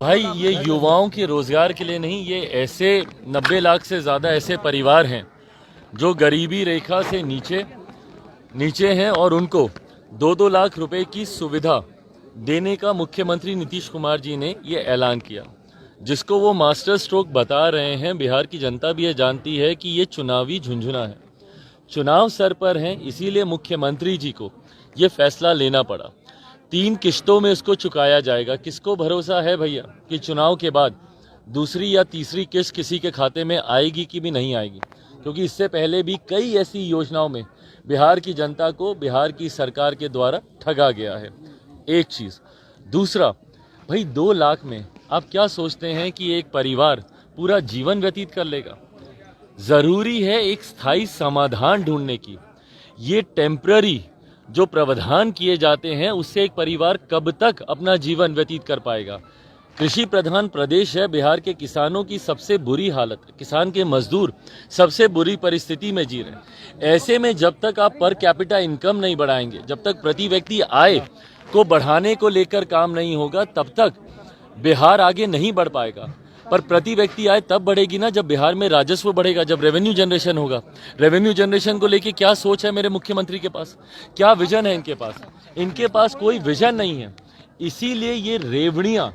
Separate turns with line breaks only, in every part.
भाई ये युवाओं के रोजगार के लिए नहीं, ये ऐसे 90 लाख से ज़्यादा ऐसे परिवार हैं जो गरीबी रेखा से नीचे नीचे हैं और उनको 2-2 लाख रुपए की सुविधा देने का मुख्यमंत्री नीतीश कुमार जी ने ये ऐलान किया, जिसको वो मास्टर स्ट्रोक बता रहे हैं। बिहार की जनता भी ये जानती है कि ये चुनावी झुंझुना है, चुनाव सर पर हैं, इसीलिए मुख्यमंत्री जी को ये फैसला लेना पड़ा। 3 किश्तों में इसको चुकाया जाएगा। किसको भरोसा है भैया कि चुनाव के बाद दूसरी या तीसरी किस्त किसी के खाते में आएगी कि भी नहीं आएगी, क्योंकि इससे पहले भी कई ऐसी योजनाओं में बिहार की जनता को बिहार की सरकार के द्वारा ठगा गया है। एक चीज़। दूसरा, भाई 2 लाख में आप क्या सोचते हैं कि एक परिवार पूरा जीवन व्यतीत कर लेगा? ज़रूरी है एक स्थायी समाधान ढूंढने की। ये टेम्पररी जो प्रावधान किए जाते हैं उससे एक परिवार कब तक अपना जीवन व्यतीत कर पाएगा? कृषि प्रधान प्रदेश है, बिहार के किसानों की सबसे बुरी हालत है, किसान के मजदूर सबसे बुरी परिस्थिति में जी रहे हैं। ऐसे में जब तक आप पर कैपिटा इनकम नहीं बढ़ाएंगे, जब तक प्रति व्यक्ति आय को बढ़ाने को लेकर काम नहीं होगा, तब तक बिहार आगे नहीं बढ़ पाएगा। पर प्रति व्यक्ति आय तब बढ़ेगी ना जब बिहार में राजस्व बढ़ेगा, जब रेवेन्यू जनरेशन होगा। रेवेन्यू जनरेशन को लेके क्या सोच है मेरे मुख्यमंत्री के पास, क्या विजन है इनके पास? इनके पास कोई विजन नहीं है। इसीलिए ये रेवड़ियां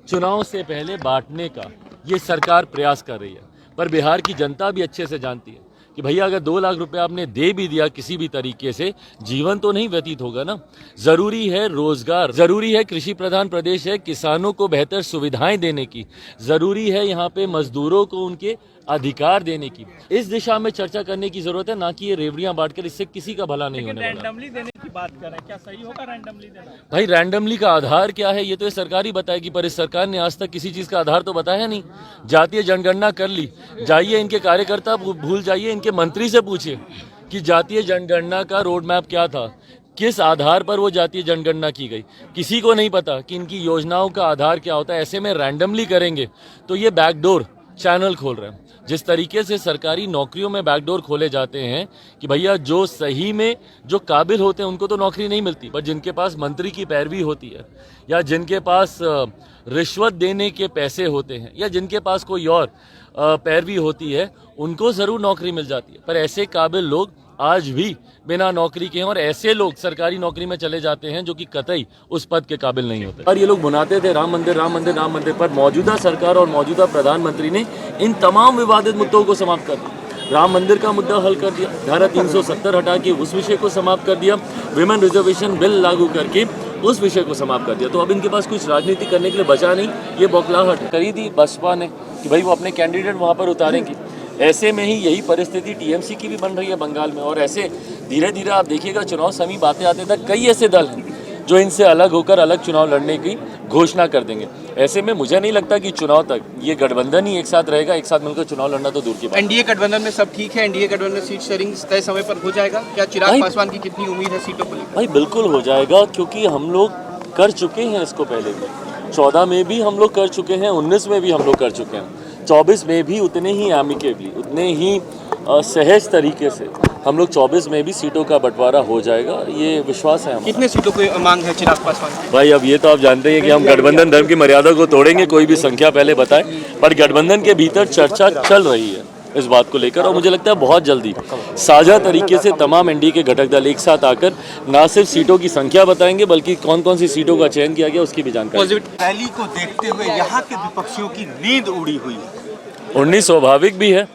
चुनाव से पहले बांटने का ये सरकार प्रयास कर रही है। पर बिहार की जनता भी अच्छे से जानती है कि भैया अगर 2 लाख रुपए आपने दे भी दिया किसी भी तरीके से, जीवन तो नहीं व्यतीत होगा ना। जरूरी है रोजगार, जरूरी है कृषि प्रधान प्रदेश है, किसानों को बेहतर सुविधाएं देने की, जरूरी है यहाँ पे मजदूरों को उनके अधिकार देने की। इस दिशा में चर्चा करने की जरूरत है, ना कि ये रेवड़ियां बांटकर इससे किसी का भला नहीं होने वाला।
रैंडमली देने की बात कर रहे हैं, क्या सही होगा रैंडमली देना?
भाई रैंडमली का आधार क्या है ये तो ये सरकार ही बताएगी, पर इस सरकार ने आज तक किसी चीज का आधार तो बताया नहीं। जातीय जनगणना कर ली, जाइए इनके कार्यकर्ता भूल जाइए, इनके मंत्री से पूछिए कि जातीय जनगणना का रोड मैप क्या था, किस आधार पर वो जातीय जनगणना की गई। किसी को नहीं पता कि इनकी योजनाओं का आधार क्या होता है। ऐसे में रैंडमली करेंगे तो ये बैकडोर चैनल खोल रहे हैं। जिस तरीके से सरकारी नौकरियों में बैकडोर खोले जाते हैं कि भैया जो सही में जो काबिल होते हैं उनको तो नौकरी नहीं मिलती, पर जिनके पास मंत्री की पैरवी होती है या जिनके पास रिश्वत देने के पैसे होते हैं या जिनके पास कोई और पैरवी होती है, उनको ज़रूर नौकरी मिल जाती है। पर ऐसे काबिल लोग आज भी बिना नौकरी के हैं और ऐसे लोग सरकारी नौकरी में चले जाते हैं जो कि कतई उस पद के काबिल नहीं होते। और ये लोग बुनाते थे राम मंदिर राम मंदिर राम मंदिर, पर मौजूदा सरकार और मौजूदा प्रधानमंत्री ने इन तमाम विवादित मुद्दों को समाप्त कर दिया। राम मंदिर का मुद्दा हल कर दिया, धारा 370 हटा के उस विषय को समाप्त कर दिया, विमेन रिजर्वेशन बिल लागू करके उस विषय को समाप्त कर दिया। तो अब इनके पास कुछ राजनीति करने के लिए बचा नहीं। ये बौखलाहट करी थी बसपा ने कि भाई वो अपने कैंडिडेट वहाँ पर उतारेंगी। ऐसे में ही यही परिस्थिति टीएमसी की भी बन रही है बंगाल में। और ऐसे धीरे धीरे आप देखिएगा चुनाव समीप आते आते तक कई ऐसे दल हैं जो इनसे अलग होकर अलग चुनाव लड़ने की घोषणा कर देंगे। ऐसे में मुझे नहीं लगता कि चुनाव तक ये गठबंधन ही एक साथ रहेगा, एक साथ मिलकर चुनाव लड़ना तो दूर की बात।
एनडीए गठबंधन में सब ठीक है, एनडीए गठबंधन में सीट शेयरिंग तय समय पर हो जाएगा क्या? चिराग पासवान की कितनी उम्मीद है सीटों को लेकर?
भाई बिल्कुल हो जाएगा, क्योंकि हम लोग कर चुके हैं इसको पहले भी। 14 में भी हम लोग कर चुके हैं, 19 में भी हम लोग कर चुके हैं, 24 में भी उतने ही एमिकेबली, उतने ही सहज तरीके से हम लोग 24 में भी सीटों का बंटवारा हो जाएगा, ये विश्वास है हमारा।
कितने सीटों की मांग है चिराग पासवान की?
भाई अब ये तो आप जानते हैं कि हम गठबंधन धर्म की मर्यादा को तोड़ेंगे, कोई भी संख्या पहले बताएं, पर गठबंधन के भीतर चर्चा चल रही है इस बात को लेकर। और मुझे लगता है बहुत जल्दी साझा तरीके से तमाम एनडीए के घटक दल एक साथ आकर ना सिर्फ सीटों की संख्या बताएंगे बल्कि कौन कौन सी सीटों का चयन किया गया उसकी भी जानकारी।
रैली को देखते हुए यहाँ के विपक्षियों की नींद उड़ी हुई है।
उड़नी स्वाभाविक भी है,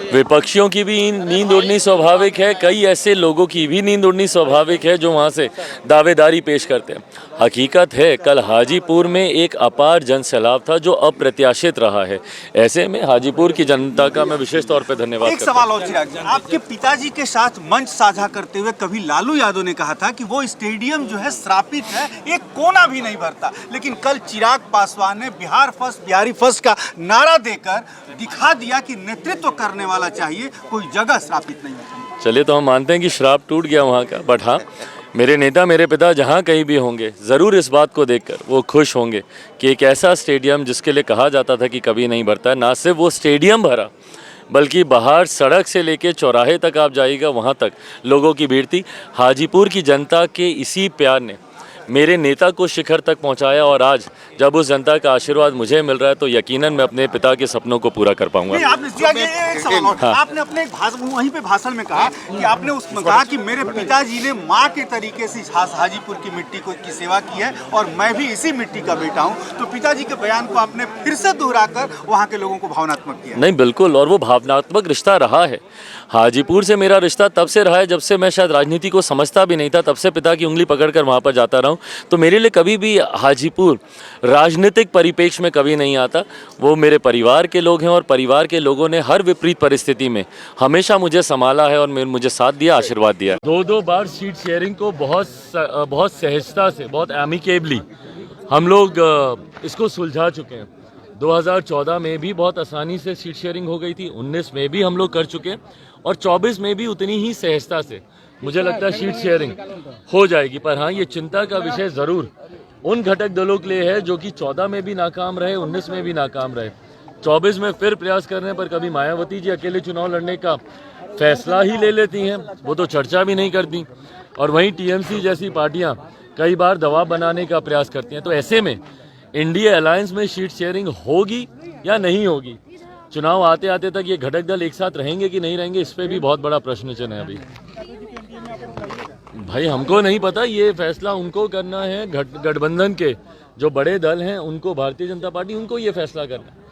विपक्षियों की भी नींद उड़नी स्वाभाविक है, कई ऐसे लोगों की भी नींद उड़नी स्वाभाविक है जो वहाँ से दावेदारी पेश करते हैं। हकीकत है कल हाजीपुर में एक अपार जनसैलाब था जो अप्रत्याशित रहा है। ऐसे में हाजीपुर की जनता का मैं विशेष तौर पर धन्यवाद
एक सवाल और चिराग जी, आपके पिताजी के साथ मंच साझा करते हुए कभी लालू यादव ने कहा था कि वो स्टेडियम जो है श्रापित है, एक कोना भी नहीं भरता, लेकिन कल चिराग पासवान ने बिहार फर्स्ट बिहारी फर्स्ट का नारा देकर दिखा दिया कि नेतृत्व करने वाला चाहिए, कोई जगह श्रापित नहीं है।
चलिए तो हम मानते हैं कि श्राप टूट गया वहाँ का, बट हाँ मेरे नेता मेरे पिता जहाँ कहीं भी होंगे ज़रूर इस बात को देखकर वो खुश होंगे कि एक ऐसा स्टेडियम जिसके लिए कहा जाता था कि कभी नहीं भरता, ना सिर्फ वो स्टेडियम भरा बल्कि बाहर सड़क से लेके चौराहे तक आप जाइएगा वहाँ तक लोगों की भीड़ थी। हाजीपुर की जनता के इसी प्यार ने मेरे नेता को शिखर तक पहुंचाया और आज जब उस जनता का आशीर्वाद मुझे मिल रहा है तो यकीनन मैं अपने पिता के सपनों को पूरा कर पाऊंगा।
नहीं, आपने एक सवाल और।
हाँ।
आपने अपने वहीं पे भाषण में कहा कि आपने उसमें कहा कि मेरे पिताजी ने माँ के तरीके से हाजीपुर की मिट्टी की सेवा की है और मैं भी इसी मिट्टी का बेटा हूँ। तो पिताजी के बयान को आपने फिर से दोहराकर वहाँ के लोगों को भावनात्मक किया।
नहीं बिल्कुल, और वो भावनात्मक रिश्ता रहा है। हाजीपुर से मेरा रिश्ता तब से रहा है जब से मैं शायद राजनीति को समझता भी नहीं था, तब से पिता की उंगली पकड़कर वहाँ पर जाता रहा हूँ। तो मेरे लिए कभी भी हाजीपुर राजनीतिक परिप्रेक्ष्य में कभी नहीं आता। वो मेरे परिवार के लोग हैं और परिवार के लोगों ने हर विपरीत परिस्थिति में हमेशा मुझे संभाला है और मुझे साथ दिया, आशीर्वाद दिया। दो बार सीट शेयरिंग को बहुत सहजता से, बहुत एमिकेबली हम लोग इसको सुलझा चुके हैं। 2014 में भी बहुत आसानी से सीट शेयरिंग हो गई थी, 19 में भी हम लोग कर चुके हैं और 24 में भी उतनी ही सहजता से मुझे लगता है सीट शेयरिंग हो जाएगी। पर हाँ, ये चिंता का विषय ज़रूर उन घटक दलों के लिए है जो कि 14 में भी नाकाम रहे, 19 में भी नाकाम रहे, 24 में फिर प्रयास करने पर कभी मायावती जी अकेले चुनाव लड़ने का फैसला ही ले लेती हैं, वो तो चर्चा भी नहीं करती, और वहीं टीएमसी जैसी पार्टियां कई बार दबाव बनाने का प्रयास करती हैं। तो ऐसे में इंडिया अलायंस में सीट शेयरिंग होगी या नहीं होगी, चुनाव आते आते तक ये घटक दल एक साथ रहेंगे कि नहीं रहेंगे, इस पे भी बहुत बड़ा प्रश्न चिन्ह है अभी। भाई हमको नहीं पता, ये फैसला उनको करना है, गठबंधन के जो बड़े दल हैं उनको, भारतीय जनता पार्टी उनको ये फैसला करना है।